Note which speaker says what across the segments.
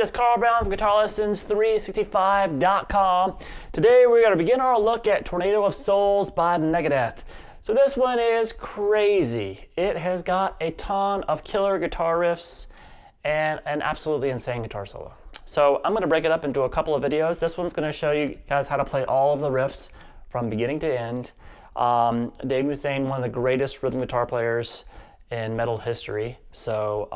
Speaker 1: is Carl Brown from GuitarLessons365.com. Today we're going to begin our look at Tornado of Souls by Megadeth. So this one is crazy. It has got a ton of killer guitar riffs and an absolutely insane guitar solo. So I'm going to break it up into a couple of videos. This one's going to show you guys how to play all of the riffs from beginning to end. Dave Mustaine, one of the greatest rhythm guitar players in metal history. So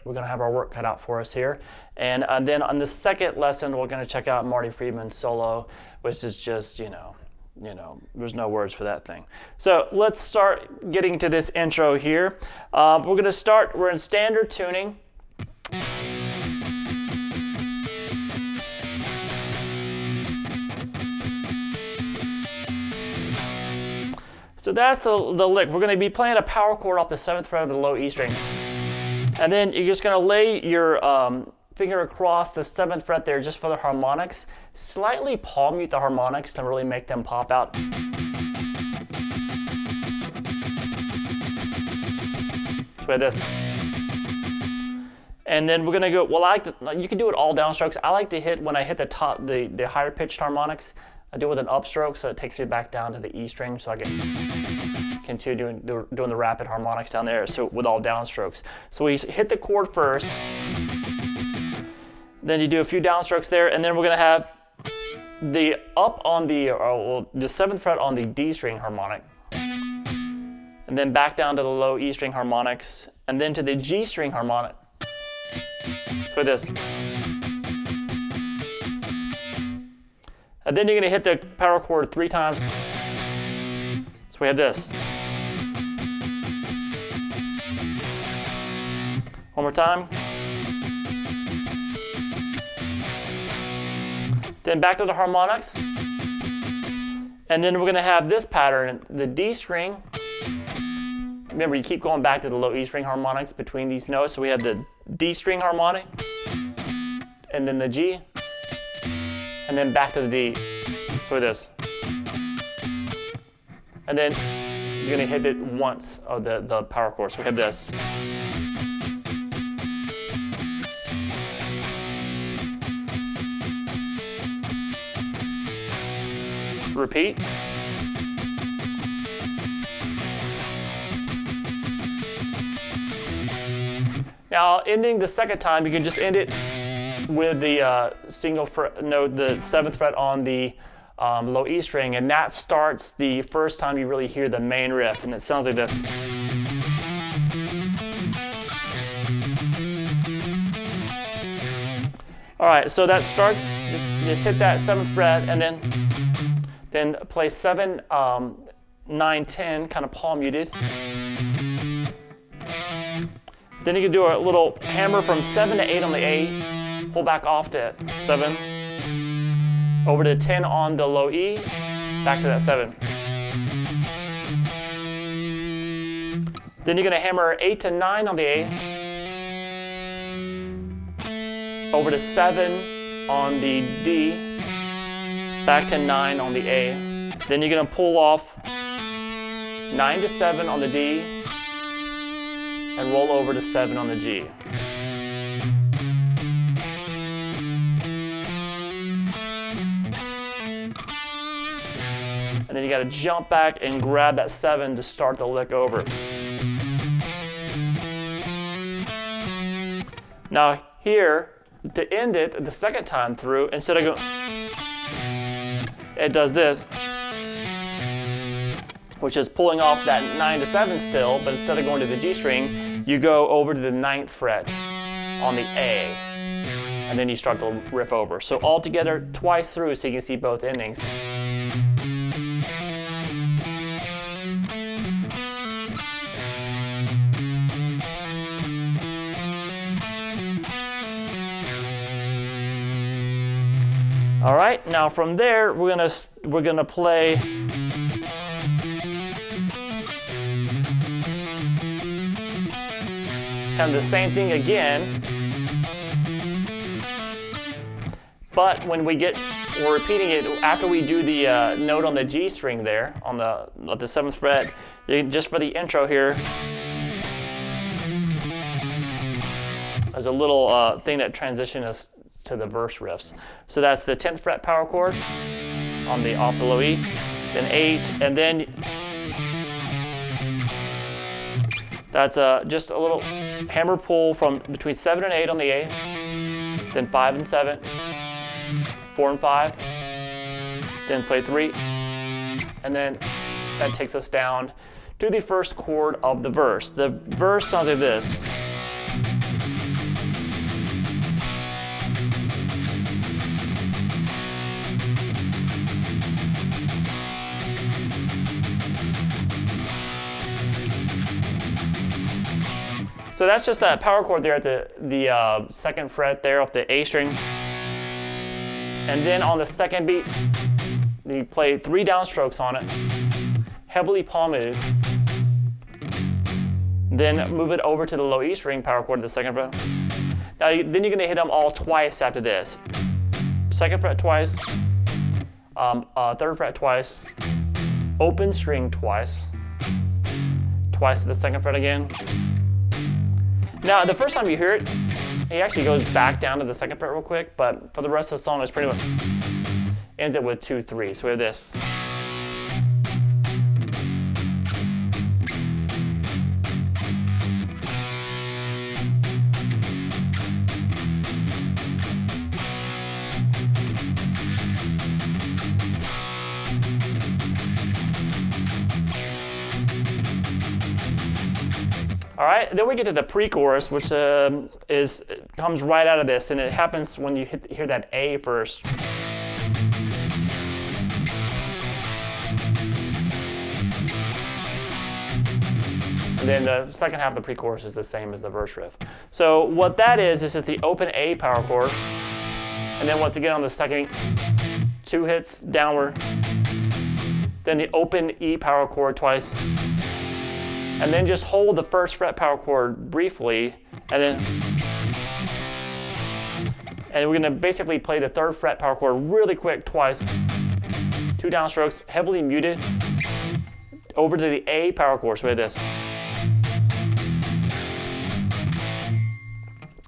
Speaker 1: we're going to have our work cut out for us here. And then on the second lesson, we're going to check out Marty Friedman's solo, which is just, you know, there's no words for that thing. So let's start getting to this intro here. We're going to start, we're in standard tuning. So that's the lick. We're going to be playing a power chord off the 7th fret of the low E string. And then you're just going to lay your finger across the 7th fret there just for the harmonics. Slightly palm mute the harmonics to really make them pop out. Play this. And then we're going to go, you can do it all downstrokes. I like to hit, when I hit the top, the higher pitched harmonics, I do it with an upstroke, so it takes me back down to the E string, so I can continue doing the rapid harmonics down there, so with all downstrokes. So we hit the chord first, then you do a few downstrokes there, and then we're going to have the up on the 7th fret on the D string harmonic, and then back down to the low E string harmonics, and then to the G string harmonic. So this. And then you're going to hit the power chord 3 times. So we have this. One more time. Then back to the harmonics. And then we're going to have this pattern, the D string. Remember, you keep going back to the low E string harmonics between these notes. So we have the D string harmonic, and then the G, and then back to the D. So this. And then you're going to hit it once of the power chord. So we have this. Repeat. Now, ending the second time, you can just end it with the single fret note, the 7th fret on the low E string, and that starts the first time you really hear the main riff, and it sounds like this. All right, so that starts, just hit that 7th fret, and then play 7, 9, 10, kind of palm muted. Then you can do a little hammer from 7 to 8 on the A, pull back off to 7, over to 10 on the low E, back to that 7. Then you're going to hammer 8 to 9 on the A, over to 7 on the D, back to 9 on the A. Then you're going to pull off 9 to 7 on the D, and roll over to 7 on the G. And then you got to jump back and grab that 7 to start the lick over. Now here, to end it the second time through, instead of going, it does this, which is pulling off that 9 to 7 still, but instead of going to the G string, you go over to the 9th fret on the A, and then you start the riff over. So all together, twice through, so you can see both endings. All right, now from there, we're gonna play kind of the same thing again, but when we're repeating it after we do the note on the G string there on the 7th fret. Just for the intro here, there's a little thing that transitions us to the verse riffs. So that's the 10th fret power chord on the off the low E, then 8, and then that's just a little hammer pull from between 7 and 8 on the A, then 5 and 7, 4 and 5, then play 3, and then that takes us down to the first chord of the verse. The verse sounds like this. So that's just that power chord there at the second fret there off the A string. And then on the second beat, you play 3 downstrokes on it, heavily palm muted. Then move it over to the low E string power chord at the second fret. Now then you're gonna hit them all twice after this. Second fret twice, third fret twice, open string twice, twice to the second fret again. Now, the first time you hear it, he actually goes back down to the second fret real quick, but for the rest of the song, it's pretty much ends it with 2, 3. So we have this. All right, then we get to the pre-chorus, which comes right out of this, and it happens when you hear that A first. And then the second half of the pre-chorus is the same as the verse riff. So what that is just the open A power chord, and then once again on the second, 2 hits downward, then the open E power chord twice, and then just hold the first fret power chord briefly, and we're gonna basically play the third fret power chord really quick twice, 2 downstrokes, heavily muted, over to the A power chord, so we have this.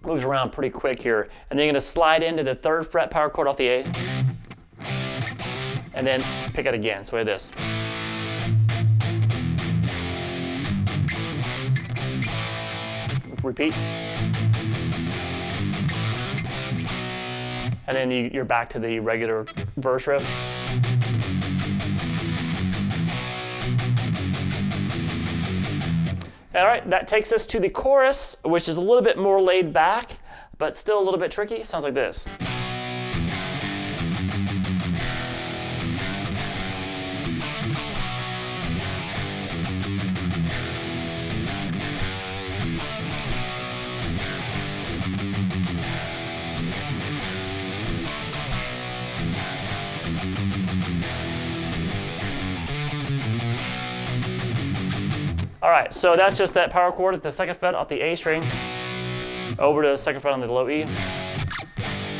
Speaker 1: Moves around pretty quick here, and then you're gonna slide into the third fret power chord off the A, and then pick it again, so we have this. Repeat. And then you're back to the regular verse riff. All right, that takes us to the chorus, which is a little bit more laid back, but still a little bit tricky. It sounds like this. All right, so that's just that power chord at the second fret off the A string, over to the second fret on the low E,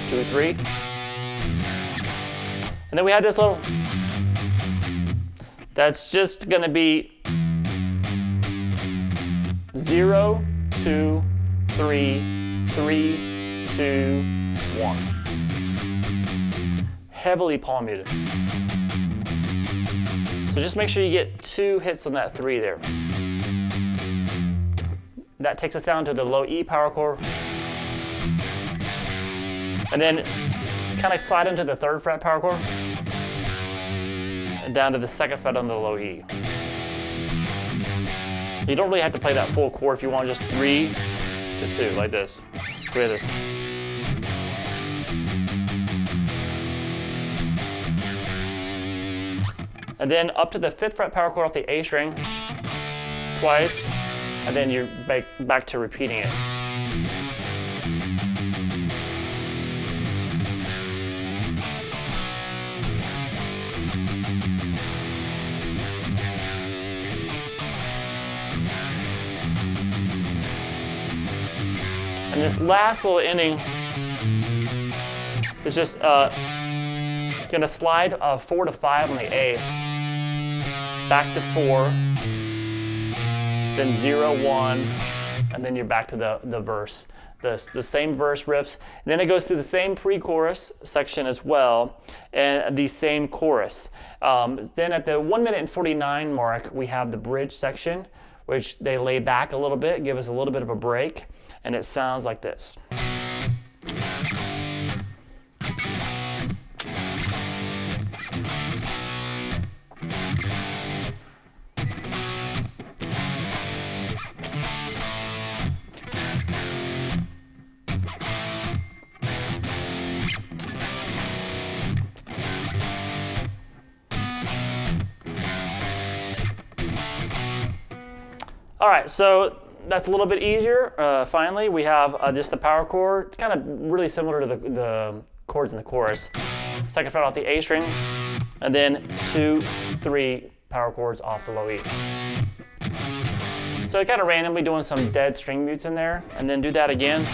Speaker 1: 2, 3. And then we have this little, that's just gonna be 0, 2, 3, 3, 2, 1. Heavily palm muted. So just make sure you get 2 hits on that 3 there. That takes us down to the low E power chord. And then kind of slide into the third fret power chord. And down to the second fret on the low E. You don't really have to play that full chord if you want just 3 to 2, like this. So we have this. And then up to the 5th fret power chord off the A string, twice. And then you're back to repeating it. And this last little ending is just gonna slide 4 to 5 on the A, back to 4, then 0, 1, and then you're back to the verse. the same verse riffs. And then it goes through the same pre-chorus section as well, and the same chorus. Then at the 1 minute and 49 mark, we have the bridge section, which they lay back a little bit, give us a little bit of a break, and it sounds like this. All right, so that's a little bit easier. Finally, we have just the power chord. It's kind of really similar to the chords in the chorus. Second fret off the A string, and then 2, 3 power chords off the low E. So kind of randomly doing some dead string mutes in there, and then do that again.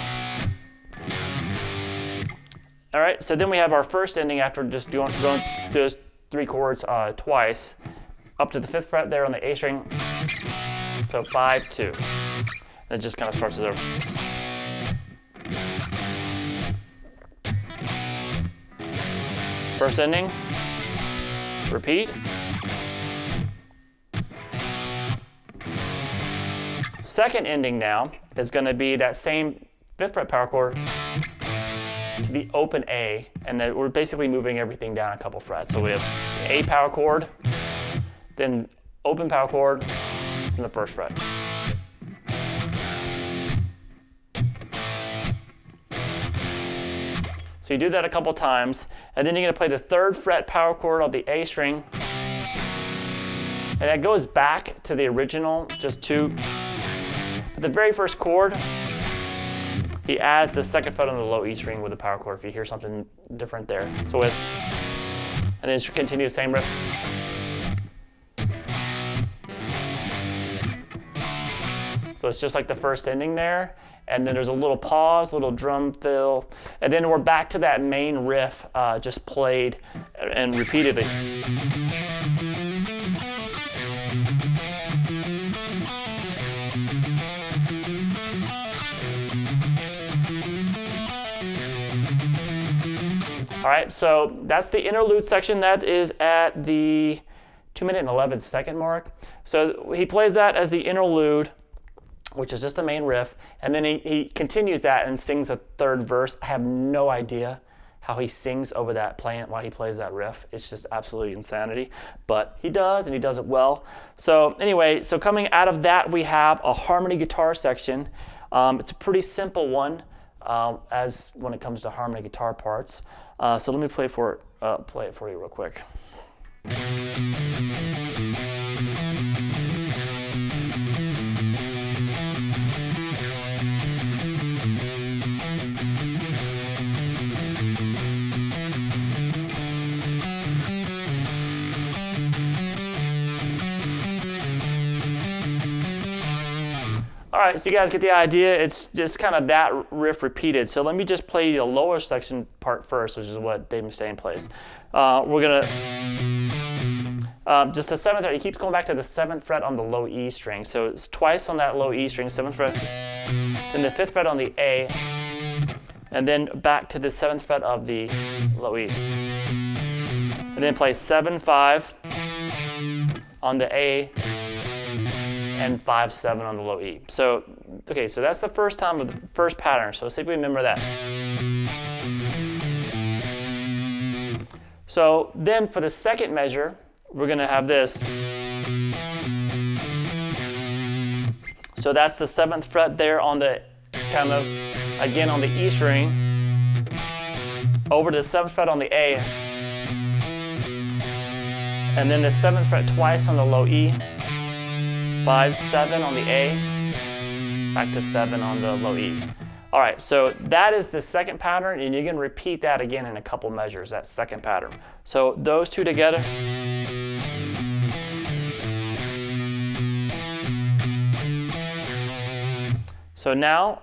Speaker 1: All right, so then we have our first ending after just going through those 3 chords twice, up to the 5th fret there on the A string. So 5, 2. It just kind of starts it over. First ending, repeat. Second ending now is going to be that same 5th fret power chord to the open A, and then we're basically moving everything down a couple frets. So we have the A power chord, then open power chord, in the 1st fret. So you do that a couple times, and then you're going to play the 3rd fret power chord on the A string, and that goes back to the original, just 2. But the very first chord, he adds the 2nd fret on the low E string with the power chord, if you hear something different there. So and then continue the same riff. So it's just like the first ending there, and then there's a little pause, little drum fill, and then we're back to that main riff just played and repeatedly. All right, so that's the interlude section. That is at the 2 minute and 11 second mark. So he plays that as the interlude, which is just the main riff, and then he continues that and sings a 3rd verse. I have no idea how he sings over that playing while he plays that riff. It's just absolutely insanity, but he does, and he does it well. So anyway, so coming out of that, we have a harmony guitar section. It's a pretty simple one as when it comes to harmony guitar parts. So let me play it for you real quick. All right, so you guys get the idea. It's just kind of that riff repeated. So let me just play the lower section part first, which is what Dave Mustaine plays. We're gonna just the 7th fret. He keeps going back to the 7th fret on the low E string. So it's twice on that low E string, 7th fret, then the 5th fret on the A, and then back to the 7th fret of the low E, and then play 7, 5 on the A, and 5, 7 on the low E. So, okay, so that's the first time of the first pattern. So see if we remember that. So then for the second measure, we're going to have this. So that's the 7th fret there on the kind of, again on the E string, over to the 7th fret on the A, and then the 7th fret twice on the low E, 5, 7 on the A, back to 7 on the low E. All right, so that is the second pattern, and you can repeat that again in a couple measures, that second pattern. So those two together. So now,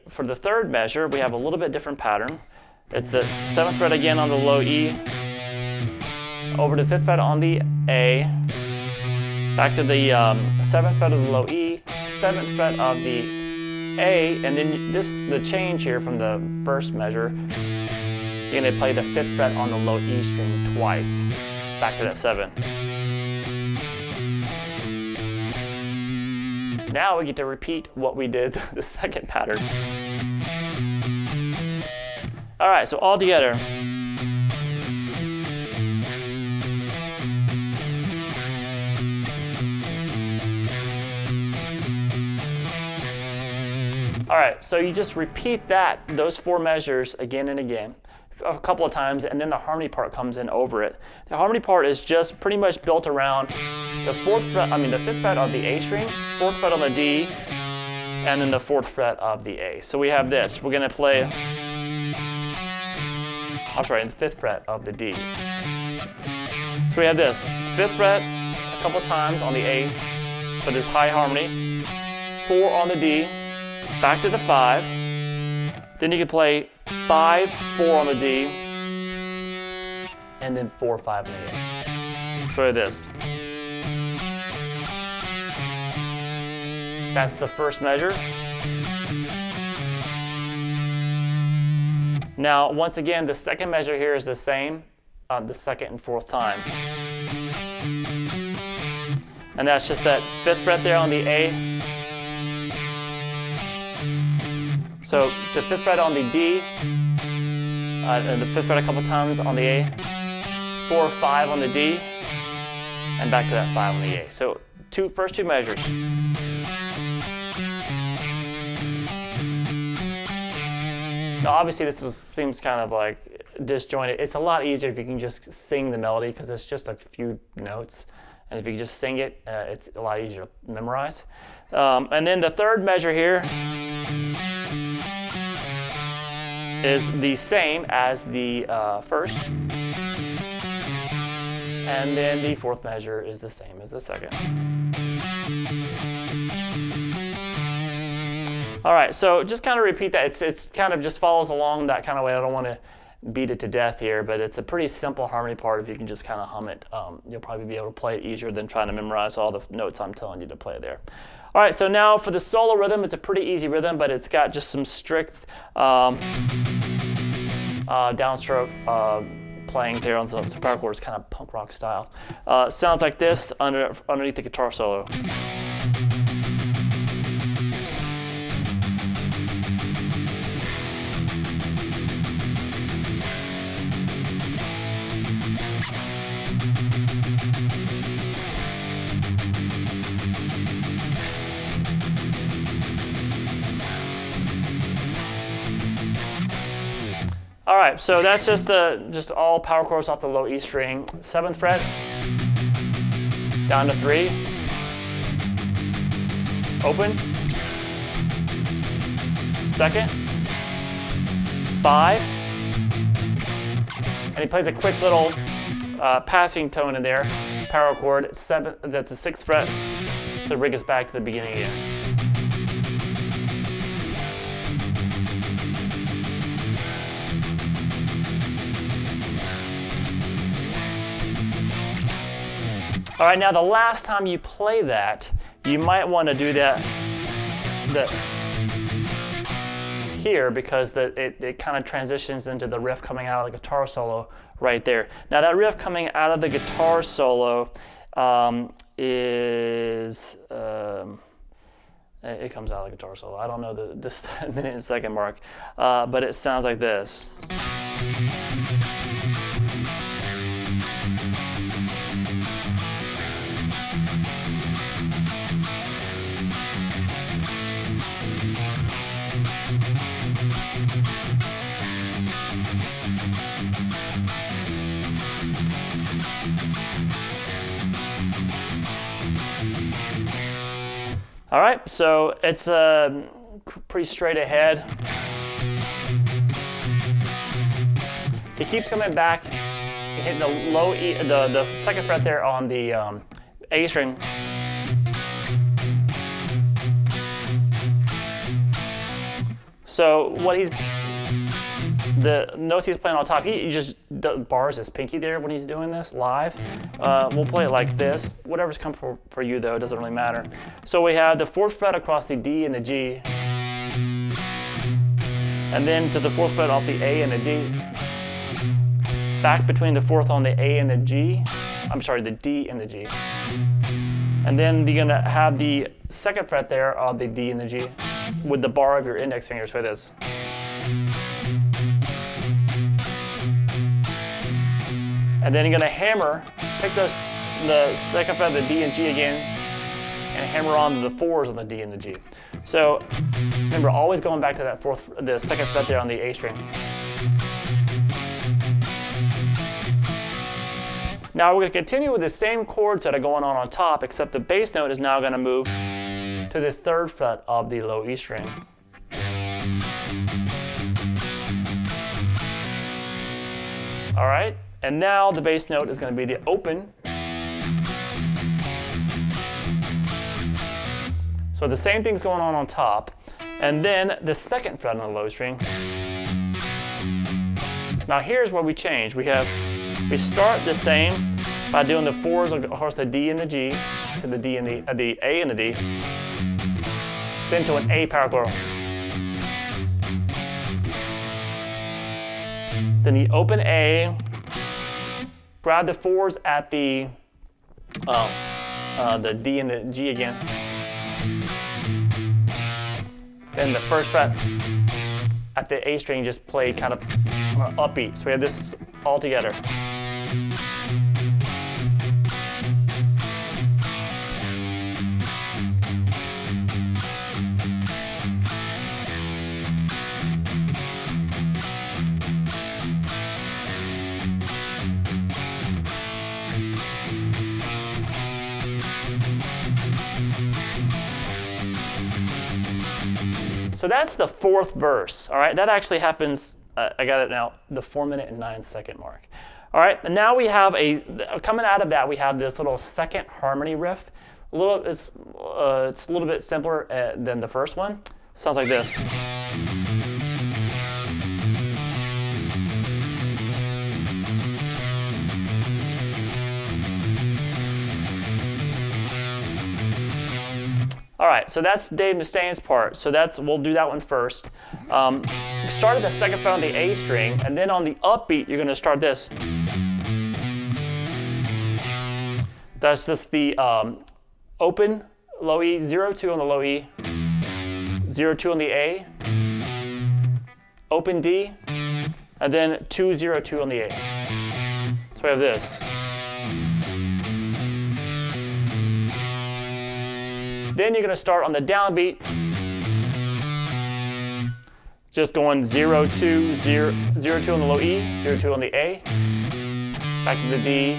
Speaker 1: for the third measure, we have a little bit different pattern. It's the 7th fret again on the low E, over to 5th fret on the A, back to the 7th fret of the low E, 7th fret of the A, and then the change here from the first measure, you're going to play the 5th fret on the low E string twice, back to that 7. Now we get to repeat what we did the second pattern. All right, so all together. All right, so you just repeat those 4 measures again and again, a couple of times, and then the harmony part comes in over it. The harmony part is just pretty much built around the 5th fret of the A string, 4th fret on the D, and then the 4th fret of the A. So we have this. We're going to play, the 5th fret of the D. So we have this 5th fret a couple times on the A for this high harmony, 4 on the D, back to the 5. Then you can play 5, 4 on the D, and then 4, 5 on the A. So we have this. That's the first measure. Now, once again, the second measure here is the same, the 2nd and 4th time. And that's just that 5th fret there on the A. So the 5th fret on the D, and the 5th fret a couple times on the A, 4, 5 on the D, and back to that 5 on the A. So first two measures. Now obviously this seems kind of like disjointed. It's a lot easier if you can just sing the melody because it's just a few notes. And if you just sing it, it's a lot easier to memorize. And then the third measure here is the same as the first. And then the 4th measure is the same as the 2nd. All right, so just kind of repeat that. It's kind of just follows along that kind of way. I don't want to beat it to death here, but it's a pretty simple harmony part. If you can just kind of hum it, you'll probably be able to play it easier than trying to memorize all the notes I'm telling you to play there. All right, so now for the solo rhythm, it's a pretty easy rhythm, but it's got just some strict downstroke playing there on some power chords, kind of punk rock style. Sounds like this underneath the guitar solo. All right, so that's just all power chords off the low E string. 7th fret, down to 3, open, 2nd, 5, and he plays a quick little passing tone in there, power chord, 7th, that's the 6th fret, to bring us back to the beginning again. All right, now the last time you play that, you might want to do that here because it kind of transitions into the riff coming out of the guitar solo right there. Now that riff coming out of the guitar solo is, it comes out of the guitar solo. I don't know the minute and second mark, but it sounds like this. All right, so it's pretty straight ahead. He keeps coming back, hitting the low E, the 2nd fret there on the A string. So what the notes he's playing on top, he just bars his pinky there when he's doing this live. We'll play it like this. Whatever's comfortable for you though, it doesn't really matter. So we have the 4th fret across the D and the G, and then to the 4th fret off the A and the D, back between the 4th on the A and the G, I'm sorry, the D and the G, and then you're gonna have the 2nd fret there on the D and the G with the bar of your index finger, so it is. And then you're gonna hammer, pick the 2nd fret of the D and G again, and hammer on the 4s on the D and the G. So remember, always going back to that the 2nd fret there on the A string. Now we're going to continue with the same chords that are going on top, except the bass note is now going to move to the 3rd fret of the low E string. All right, and now the bass note is going to be the open. So the same thing's going on top, and then the 2nd fret on the low string. Now here's where we change. We start the same by doing the 4s across the D and the G to the D and the A and the D, then to an A power chord. Then the open A, grab the 4s at the D and the G again. Then the 1st fret at the A string just play kind of upbeat. So we have this all together. So that's the 4th verse, all right? That actually happens, I got it now, the 4-minute and 9-second mark. All right, and now we have coming out of that, we have this little 2nd harmony riff. It's a little bit simpler than the first one. Sounds like this. All right, so that's Dave Mustaine's part. So we'll do that one first. Start at the 2nd fret on the A string, and then on the upbeat, you're gonna start this. That's just the open low E, 0-2 on the low E, 0-2 on the A, open D, and then 2-0-2 on the A. So we have this. Then you're going to start on the downbeat, just going 0-2, 0-2 on the low E, 0-2 on the A, back to the D,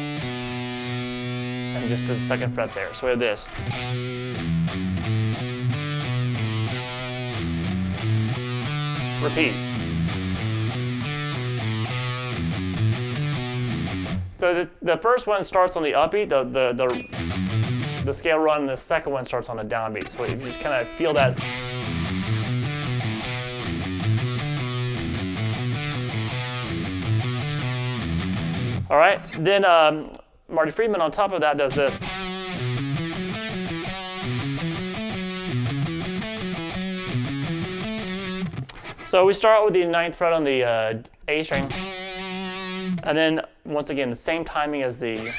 Speaker 1: and just the 2nd fret there. So we have this. Repeat. So the first one starts on the upbeat, the scale run, and the second one starts on a downbeat. So you just kind of feel that. All right, then Marty Friedman on top of that does this. So we start with the 9th fret on the A string, and then once again the same timing as the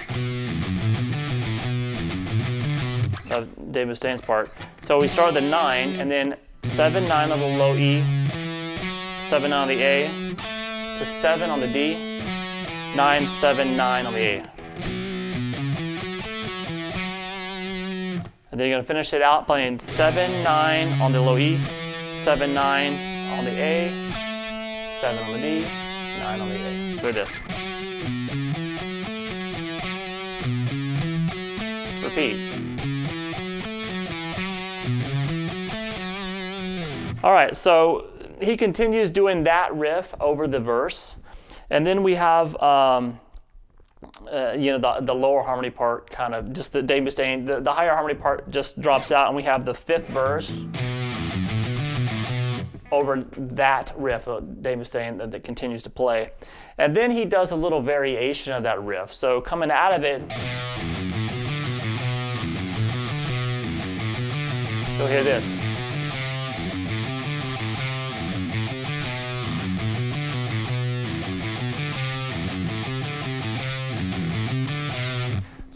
Speaker 1: Dave Mustaine's part. So we start with the 9, and then 7-9 on the low E, 7-9 on the A, to 7 on the D, 9-7-9 on the A. And then you're going to finish it out playing 7-9 on the low E, 7-9 on the A, 7 on the D, 9 on the A. So this. Repeat. All right, so he continues doing that riff over the verse, and then we have the lower harmony part, kind of just the Dave Mustaine. The higher harmony part just drops out, and we have the 5th verse over that riff, Dave Mustaine, that continues to play. And then he does a little variation of that riff. So coming out of it, you'll hear this.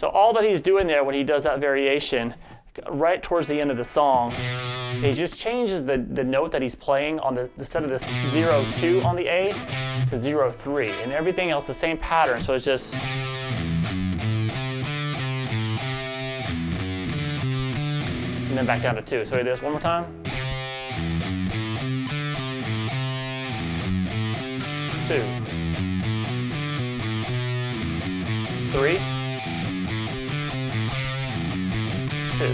Speaker 1: So all that he's doing there when he does that variation, right towards the end of the song, he just changes the note that he's playing on the instead of this 0-2 on the A to 0-3, and everything else the same pattern. So it's just. And then back down to 2. So we do this one more time. 2, 3, 2.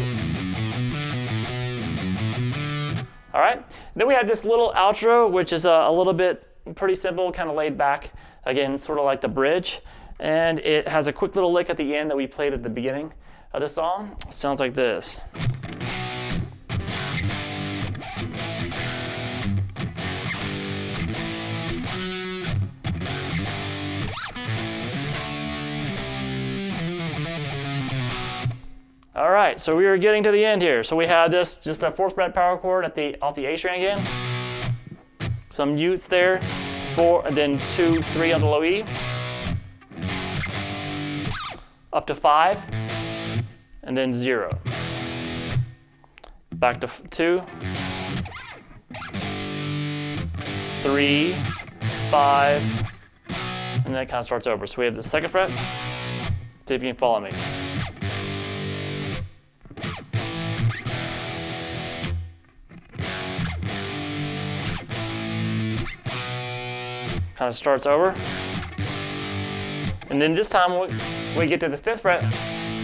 Speaker 1: All right. Then we have this little outro, which is a little bit pretty simple, kind of laid back. Again, sort of like the bridge. And it has a quick little lick at the end that we played at the beginning of the song. It sounds like this. All right, so we are getting to the end here. So we have this, just a 4th fret power chord off the A string again. Some mutes there, 4, and then 2, 3 on the low E. Up to 5, and then 0. Back to 2, 3, 5, and then it kind of starts over. So we have the 2nd fret. See if you can follow me. Kind of starts over, and then this time when we get to the 5th fret,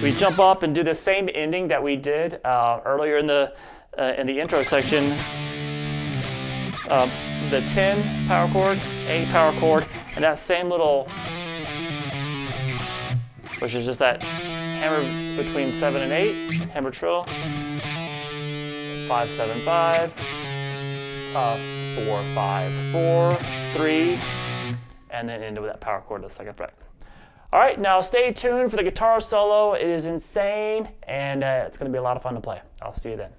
Speaker 1: we jump up and do the same ending that we did earlier in the intro section. The 10 power chord, A power chord, and that same little, which is just that hammer between 7 and 8, hammer trill, 5, 7, 5, 4, 5, 4, 3. And then into that power chord to the 2nd fret. All right, now stay tuned for the guitar solo. It is insane, and it's going to be a lot of fun to play. I'll see you then.